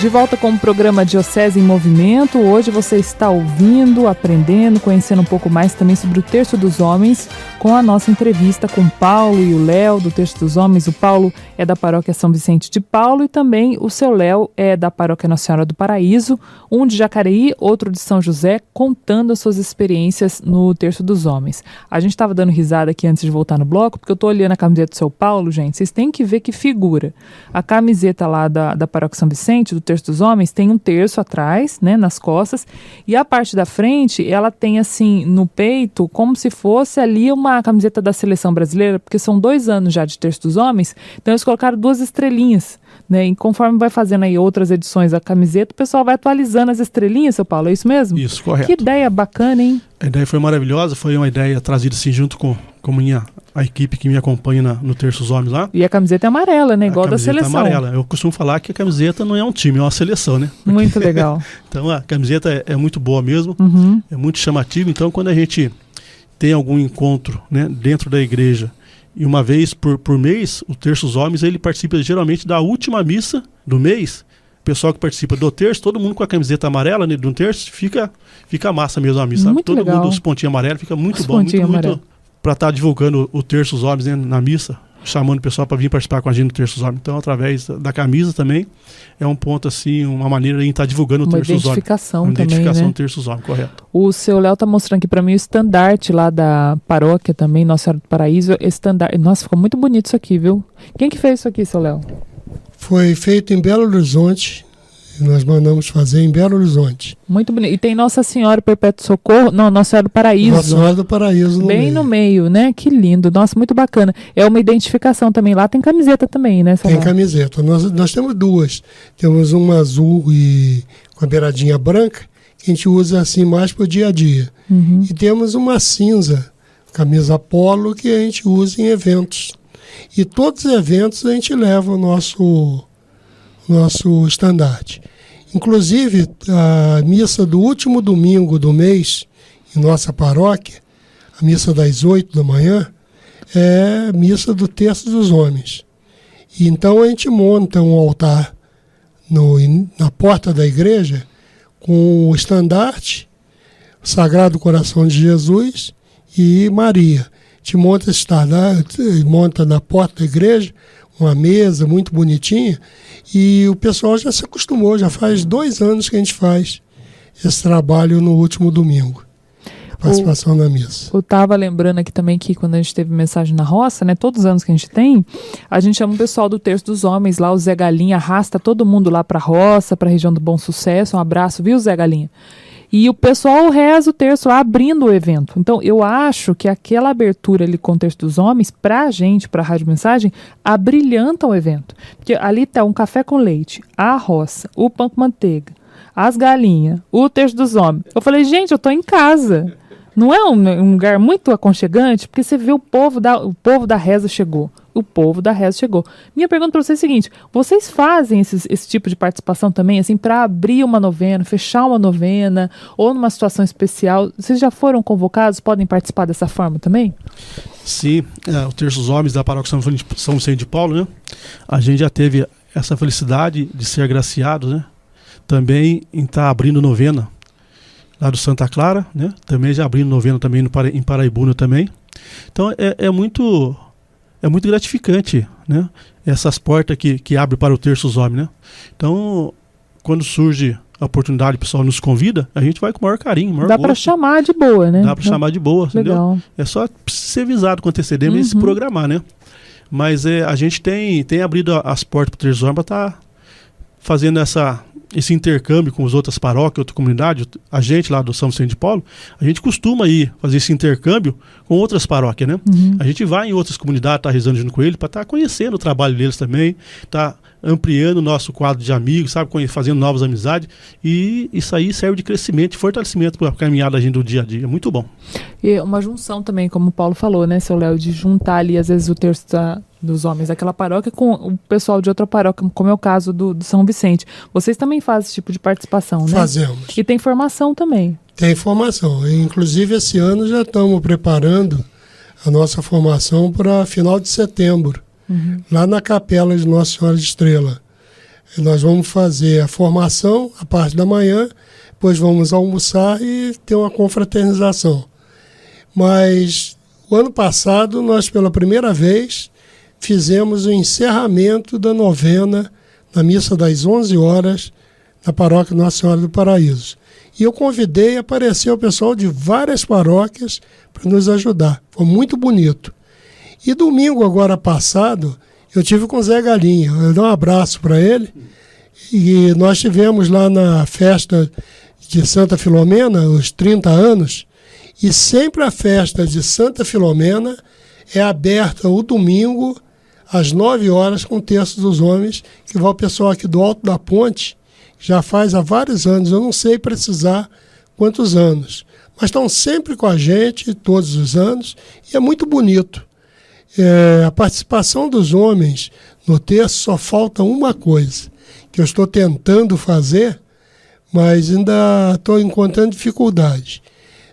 De volta com o programa Diocese em Movimento. Hoje você está ouvindo, aprendendo, conhecendo um pouco mais também sobre o Terço dos Homens, com a nossa entrevista com o Paulo e o Léo do Terço dos Homens. O Paulo é da Paróquia São Vicente de Paulo e também o seu Léo é da Paróquia Nossa Senhora do Paraíso, um de Jacareí, outro de São José, contando as suas experiências no Terço dos Homens. A gente estava dando risada aqui antes de voltar no bloco, porque eu estou olhando a camiseta do seu Paulo, gente, vocês têm que ver que figura. A camiseta lá da Paróquia São Vicente, do Terço dos Homens, tem um terço atrás, né, nas costas, e a parte da frente, ela tem assim, no peito, como se fosse ali uma camiseta da Seleção Brasileira, porque são 2 anos já de Terço dos Homens, então eles colocaram 2 estrelinhas, né, e conforme vai fazendo aí outras edições da camiseta, o pessoal vai atualizando as estrelinhas, seu Paulo, é isso mesmo? Isso, correto. Que ideia bacana, hein? A ideia foi maravilhosa, foi uma ideia trazida assim junto com a equipe que me acompanha no Terço dos Homens lá. E a camiseta é amarela, né? Igual da seleção. Amarela. Eu costumo falar que a camiseta não é um time, é uma seleção, né? Muito legal. Então a camiseta é muito boa mesmo, é muito chamativa. Então quando a gente tem algum encontro, né, dentro da igreja, e uma vez por mês, o Terço dos Homens, ele participa geralmente da última missa do mês. O pessoal que participa do terço, todo mundo com a camiseta amarela, né, de um terço, fica massa mesmo a missa. Muito todo legal. mundo, os pontinhos amarelos, fica muito Os bom. muito Para estar divulgando o Terço dos Homens, né, na missa, chamando o pessoal para vir participar com a gente no Terço dos Homens. Então, através da camisa também, é um ponto assim, uma maneira de estar divulgando o Terço dos Homens. Uma identificação do Terço dos Homens, correto. O seu Léo está mostrando aqui para mim o estandarte lá da paróquia também, Nossa Senhora do Paraíso. Estandarte. Nossa, ficou muito bonito isso aqui, viu? Quem que fez isso aqui, seu Léo? Foi feito em Belo Horizonte, Nós mandamos fazer em Belo Horizonte. Muito bonito. E tem Nossa Senhora Perpétuo Socorro, não, Nossa Senhora do Paraíso. Nossa Senhora do Paraíso no bem meio. No meio, né? Que lindo. Nossa, muito bacana. É uma identificação também. Lá tem camiseta também, né? Tem camiseta. Nós temos duas. Temos uma azul e com a beiradinha branca, que a gente usa assim mais para o dia a dia. E temos uma cinza, camisa polo, que a gente usa em eventos. E todos os eventos a gente leva o nosso estandarte. Inclusive, a missa do último domingo do mês, em nossa paróquia, a missa das 8 da manhã, é a missa do Terço dos Homens. E então a gente monta um altar na porta da igreja com o estandarte, o Sagrado Coração de Jesus e Maria. A gente monta esse estandarte, monta na porta da igreja uma mesa muito bonitinha, e o pessoal já se acostumou, já faz 2 anos que a gente faz esse trabalho no último domingo, a participação na missa. Eu estava lembrando aqui também que quando a gente teve mensagem na roça, né, todos os anos que a gente chama o pessoal do Terço dos Homens, lá o Zé Galinha arrasta todo mundo lá para a roça, para a região do Bom Sucesso. Um abraço, viu, Zé Galinha? E o pessoal reza o terço abrindo o evento. Então, eu acho que aquela abertura ali com o Terço dos Homens, pra gente, pra Rádio Mensagem, abrilhanta o evento. Porque ali tá um café com leite, a roça, o pão com manteiga, as galinhas, o Terço dos Homens. Eu falei, gente, eu tô em casa. Não é um lugar muito aconchegante? Porque você vê o povo da reza chegou. O povo da reza chegou. Minha pergunta para vocês é a seguinte: vocês fazem esse tipo de participação também, assim, para abrir uma novena, fechar uma novena, ou numa situação especial? Vocês já foram convocados? Podem participar dessa forma também? Sim, o Terço dos Homens da Paróquia São Vicente de Paulo, né? A gente já teve essa felicidade de ser agraciado, né? Também em estar abrindo novena lá do Santa Clara, né? Também já abrindo novena também em Paraibuna também. Então é muito gratificante, né? Essas portas que abrem para o Terço dos Homens, né? Então, quando surge a oportunidade, o pessoal nos convida, a gente vai com o maior carinho, maior Dá gosto. para chamar de boa, né? Dá para chamar de boa, legal. Entendeu? É só ser avisado com antecedência e se programar, né? Mas a gente tem abrido as portas para o Terço dos Homens para estar fazendo esse intercâmbio com as outras paróquias, outra comunidade. A gente lá do São Vicente de Paulo, a gente costuma ir fazer esse intercâmbio com outras paróquias, né? A gente vai em outras comunidades, tá rezando junto com ele, para estar conhecendo o trabalho deles também, tá ampliando o nosso quadro de amigos, sabe, fazendo novas amizades, e isso aí serve de crescimento, de fortalecimento para a caminhada da gente do dia a dia. É muito bom. E uma junção também, como o Paulo falou, né, seu Léo, de juntar ali, às vezes, o Terço dos Homens daquela paróquia com o pessoal de outra paróquia, como é o caso do São Vicente. Vocês também fazem esse tipo de participação, né? Fazemos. E tem formação também. Tem formação. Inclusive, esse ano já estamos preparando a nossa formação para final de setembro, lá na Capela de Nossa Senhora de Estrela. E nós vamos fazer a formação, a parte da manhã, depois vamos almoçar e ter uma confraternização. Mas, o ano passado, nós, pela primeira vez, fizemos o encerramento da novena na missa das 11 horas na paróquia Nossa Senhora do Paraíso. E eu convidei, apareceu o pessoal de várias paróquias para nos ajudar. Foi muito bonito. E domingo agora passado, eu tive com o Zé Galinha. Eu dei um abraço para ele. E nós tivemos lá na festa de Santa Filomena, os 30 anos, e sempre a festa de Santa Filomena é aberta o domingo às 9 horas com o Terço dos Homens, que vai o pessoal aqui do Alto da Ponte, já faz há vários anos, eu não sei precisar quantos anos, mas estão sempre com a gente todos os anos, e é muito bonito. A participação dos homens no terço, só falta uma coisa, que eu estou tentando fazer, mas ainda estou encontrando dificuldade.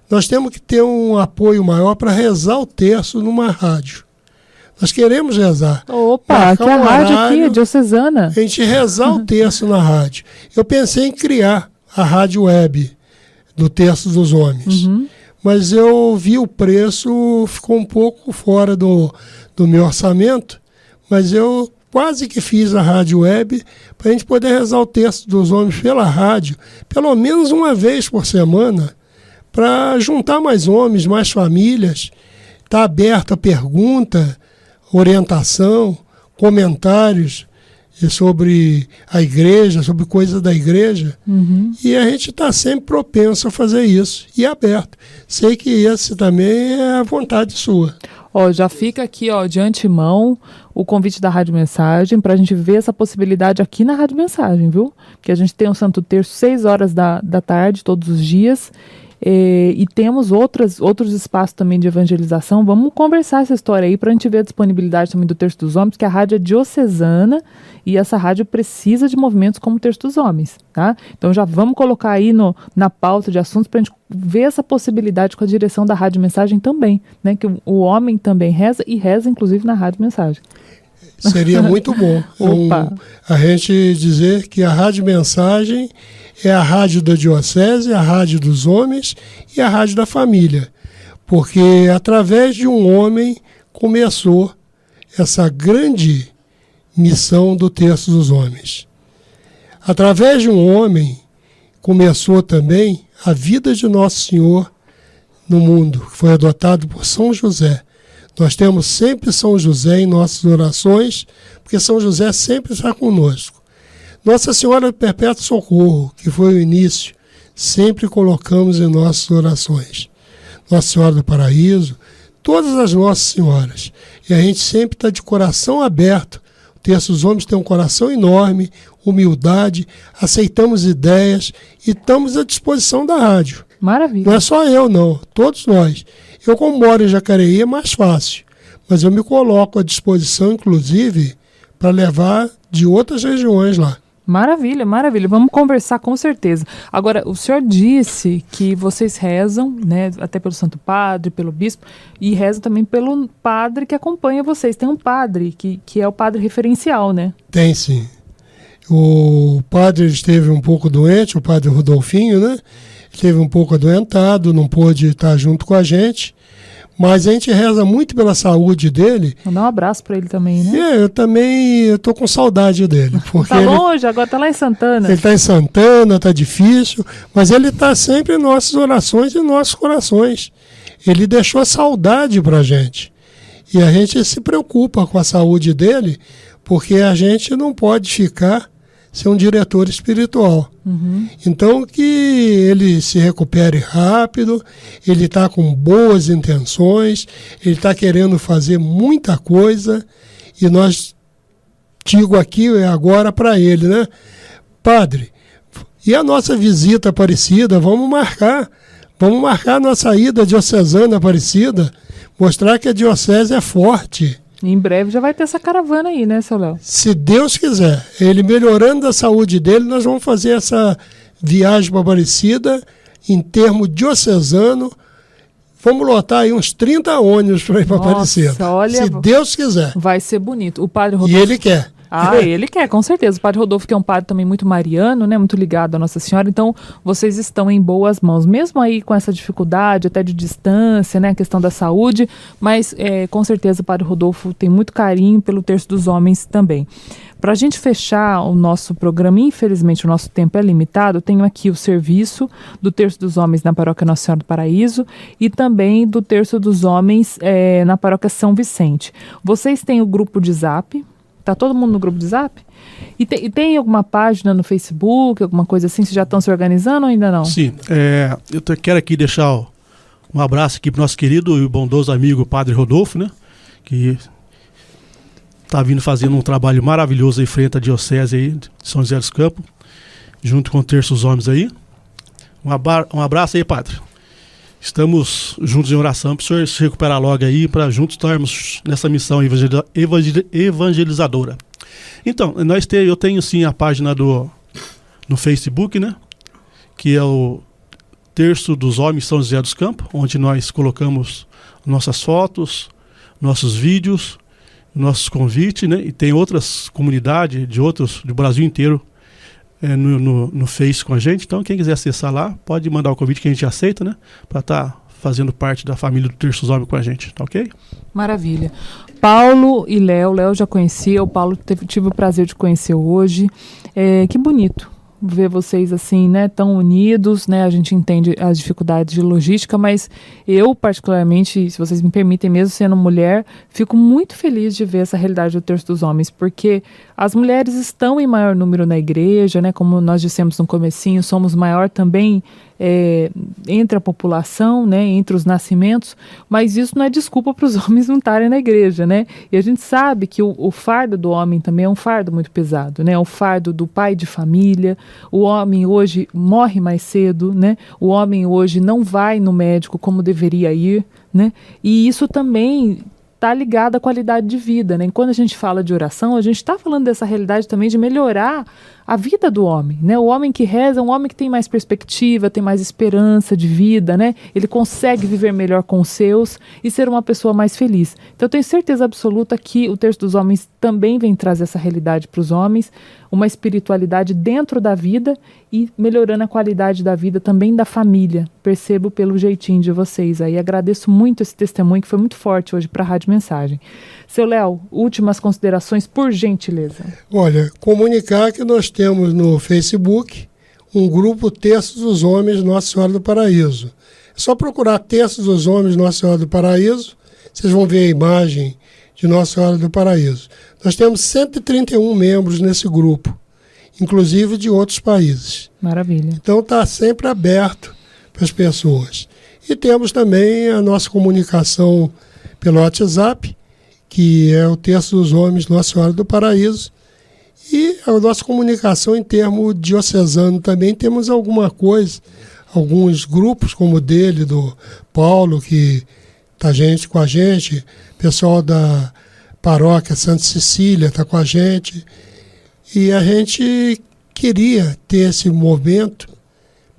Nós temos que ter um apoio maior para rezar o terço numa rádio. Nós queremos rezar. Opa, que a rádio aqui é diocesana. A gente rezar o terço na rádio. Eu pensei em criar a rádio web do Terço dos Homens. Mas eu vi o preço, ficou um pouco fora do meu orçamento, mas eu quase que fiz a rádio web para a gente poder rezar o Terço dos Homens pela rádio, pelo menos uma vez por semana, para juntar mais homens, mais famílias. Está aberta a pergunta, orientação, comentários. sobre a igreja, sobre coisas da igreja, e a gente está sempre propenso a fazer isso, e aberto. Sei que esse também é a vontade sua. Já fica aqui, de antemão, o convite da Rádio Mensagem para a gente ver essa possibilidade aqui na Rádio Mensagem, viu? Que a gente tem um Santo Terço 6 horas da tarde, todos os dias, e temos outros espaços também de evangelização. Vamos conversar essa história aí para a gente ver a disponibilidade também do Terço dos Homens, que a rádio é diocesana e essa rádio precisa de movimentos como o Terço dos Homens, tá? Então já vamos colocar aí na pauta de assuntos para a gente ver essa possibilidade com a direção da Rádio Mensagem também, né? Que o homem também reza e reza inclusive na Rádio Mensagem. Seria muito bom. A gente dizer que a Rádio Mensagem é a rádio da diocese, a rádio dos homens e a rádio da família. Porque através de um homem começou essa grande missão do Terço dos Homens. Através de um homem começou também a vida de Nosso Senhor no mundo, que foi adotado por São José. Nós temos sempre São José em nossas orações, porque São José sempre está conosco. Nossa Senhora do Perpétuo Socorro, que foi o início, sempre colocamos em nossas orações. Nossa Senhora do Paraíso, todas as Nossas Senhoras. E a gente sempre está de coração aberto. O Terço dos Homens tem um coração enorme, humildade, aceitamos ideias e estamos à disposição da rádio. Maravilha. Não é só eu, não. Todos nós. Eu, como moro em Jacareí, é mais fácil. Mas eu me coloco à disposição, inclusive, para levar de outras regiões lá. Maravilha, maravilha. Vamos conversar com certeza. Agora, o senhor disse que vocês rezam, né, até pelo Santo Padre, pelo Bispo, e rezam também pelo padre que acompanha vocês. Tem um padre que é o padre referencial, né? Tem, sim. O padre esteve um pouco doente, o padre Rodolfinho, né? Esteve um pouco adoentado, não pôde estar junto com a gente, mas a gente reza muito pela saúde dele. Vou dar um abraço para ele também, né? Eu também estou com saudade dele. Tá longe, agora tá lá em Santana. Ele está em Santana, tá difícil, mas ele está sempre em nossas orações e em nossos corações. Ele deixou saudade para a gente. E a gente se preocupa com a saúde dele, porque a gente não pode ficar sem um diretor espiritual. Então, que ele se recupere rápido, ele está com boas intenções, ele está querendo fazer muita coisa, e nós digo aqui agora para ele, né? Padre, e a nossa visita Aparecida, vamos marcar a nossa ida diocesana Aparecida, mostrar que a diocese é forte. Em breve já vai ter essa caravana aí, né, seu Léo? Se Deus quiser, ele melhorando a saúde dele, nós vamos fazer essa viagem para Aparecida em termo diocesano. Vamos lotar aí uns 30 ônibus para ir para Aparecida. Olha, se Deus quiser. Vai ser bonito. O padre Rodolfo... E ele quer. Ele quer, com certeza. O padre Rodolfo, que é um padre também muito mariano, né, muito ligado à Nossa Senhora, então vocês estão em boas mãos, mesmo aí com essa dificuldade, até de distância, né, a questão da saúde, mas com certeza o padre Rodolfo tem muito carinho pelo Terço dos Homens também. Para a gente fechar o nosso programa, infelizmente o nosso tempo é limitado, eu tenho aqui o serviço do Terço dos Homens na Paróquia Nossa Senhora do Paraíso e também do Terço dos Homens na Paróquia São Vicente. Vocês têm o grupo de Zap. Tá todo mundo no grupo de Zap? E tem alguma página no Facebook, alguma coisa assim? Vocês já estão se organizando ou ainda não? Sim, eu quero aqui deixar um abraço aqui para o nosso querido e bondoso amigo Padre Rodolfo, né? Que está vindo fazendo um trabalho maravilhoso aí frente à Diocese aí de São José dos Campos, junto com o Terço dos Homens aí. Um abraço aí, Padre. Estamos juntos em oração para o senhor se recuperar logo aí, para juntos estarmos nessa missão evangelizadora. Então, eu tenho sim a página no Facebook, né? Que é o Terço dos Homens São José dos Campos, onde nós colocamos nossas fotos, nossos vídeos, nossos convites, né? E tem outras comunidades do Brasil inteiro no Face com a gente. Então, quem quiser acessar lá, pode mandar o convite que a gente aceita, né? Para estar fazendo parte da família do Terço dos Homens com a gente, tá ok? Maravilha. Paulo e Léo já conhecia, o Paulo tive o prazer de conhecer hoje. Que bonito ver vocês assim, né, tão unidos, né? A gente entende as dificuldades de logística, mas eu particularmente, se vocês me permitem, mesmo sendo mulher, fico muito feliz de ver essa realidade do Terço dos Homens, porque as mulheres estão em maior número na igreja, né? Como nós dissemos no comecinho, somos maior também entre a população, né, entre os nascimentos, mas isso não é desculpa para os homens não estarem na igreja, né? E a gente sabe que o fardo do homem também é um fardo muito pesado, né? O fardo do pai de família, o homem hoje morre mais cedo, né? O homem hoje não vai no médico como deveria ir, né? E isso também está ligado à qualidade de vida, né? E quando a gente fala de oração, a gente está falando dessa realidade também de melhorar a vida do homem, né? O homem que reza é um homem que tem mais perspectiva, tem mais esperança de vida, né? Ele consegue viver melhor com os seus e ser uma pessoa mais feliz. Então eu tenho certeza absoluta que o Terço dos Homens também vem trazer essa realidade para os homens, uma espiritualidade dentro da vida e melhorando a qualidade da vida também da família. Percebo pelo jeitinho de vocês aí. Agradeço muito esse testemunho que foi muito forte hoje para a Rádio Mensagem. Seu Léo, últimas considerações, por gentileza. Olha, comunicar que nós temos no Facebook um grupo Terço dos Homens Nossa Senhora do Paraíso. É só procurar Terço dos Homens Nossa Senhora do Paraíso, vocês vão ver a imagem de Nossa Senhora do Paraíso. Nós temos 131 membros nesse grupo, inclusive de outros países. Maravilha. Então está sempre aberto para as pessoas. E temos também a nossa comunicação pelo WhatsApp, que é o Terço dos Homens Nossa Senhora do Paraíso, e a nossa comunicação em termo diocesano também temos alguma coisa, alguns grupos como o dele, do Paulo, que está com a gente, pessoal da paróquia Santa Cecília está com a gente, e a gente queria ter esse momento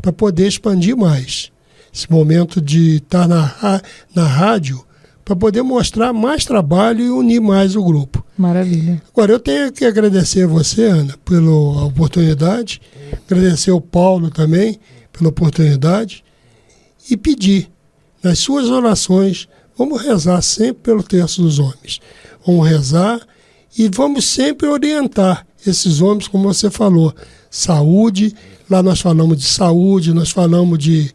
para poder expandir mais, esse momento de estar na rádio, para poder mostrar mais trabalho e unir mais o grupo. Maravilha. Agora, eu tenho que agradecer a você, Ana, pela oportunidade, agradecer ao Paulo também pela oportunidade e pedir, nas suas orações, vamos rezar sempre pelo Terço dos Homens. Vamos rezar e vamos sempre orientar esses homens, como você falou, saúde, lá nós falamos de saúde, nós falamos de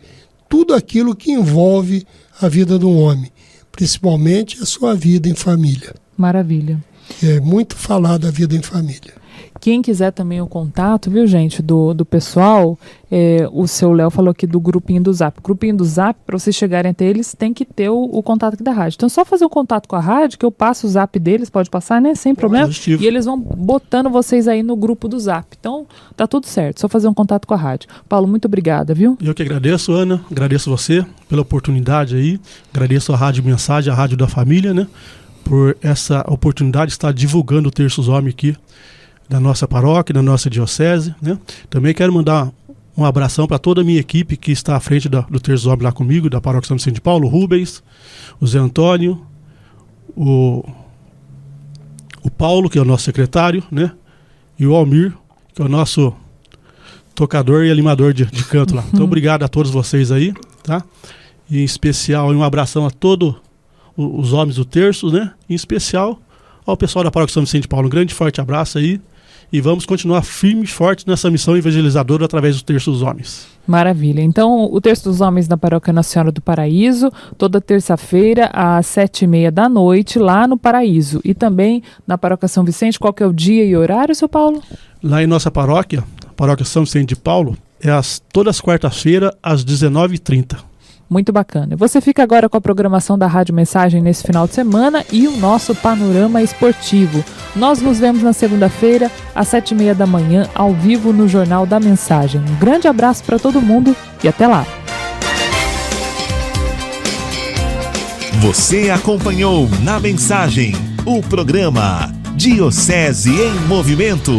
tudo aquilo que envolve a vida do homem, principalmente a sua vida em família. Maravilha. É muito falar da vida em família. Quem quiser também o contato, viu, gente, do pessoal, o seu Léo falou aqui do grupinho do Zap. O grupinho do Zap, para vocês chegarem até eles, tem que ter o contato aqui da rádio. Então, só fazer um contato com a rádio, que eu passo o Zap deles, pode passar, né? Sem problema. Positivo. E eles vão botando vocês aí no grupo do Zap. Então, tá tudo certo. Só fazer um contato com a rádio. Paulo, muito obrigada, viu? Eu que agradeço, Ana. Agradeço você pela oportunidade aí. Agradeço a Rádio Mensagem, a Rádio da Família, né? Por essa oportunidade de estar divulgando o Terço dos Homens aqui da nossa paróquia, da nossa diocese, né? Também quero mandar um abração para toda a minha equipe que está à frente do Terço dos Homens lá comigo, da paróquia São Vicente de Paulo, o Rubens, o Zé Antônio, o Paulo, que é o nosso secretário, né? E o Almir, que é o nosso tocador e animador de canto lá. Então, obrigado a todos vocês aí, tá? E em especial, um abração a todos os homens do Terço, né? Em especial ao pessoal da paróquia São Vicente de Paulo. Um grande forte abraço aí. E vamos continuar firme e forte nessa missão evangelizadora através do Terço dos Homens. Maravilha. Então, o Terço dos Homens da Paróquia Nossa Senhora do Paraíso, toda terça-feira, às 7h30 da noite, lá no Paraíso. E também na Paróquia São Vicente, qual que é o dia e horário, seu Paulo? Lá em nossa paróquia, a Paróquia São Vicente de Paulo, é todas as quartas-feiras, às 19h30. Muito bacana. Você fica agora com a programação da Rádio Mensagem nesse final de semana e o nosso panorama esportivo. Nós nos vemos na segunda-feira, às 7h30 da manhã, ao vivo no Jornal da Mensagem. Um grande abraço para todo mundo e até lá. Você acompanhou na Mensagem o programa Diocese em Movimento.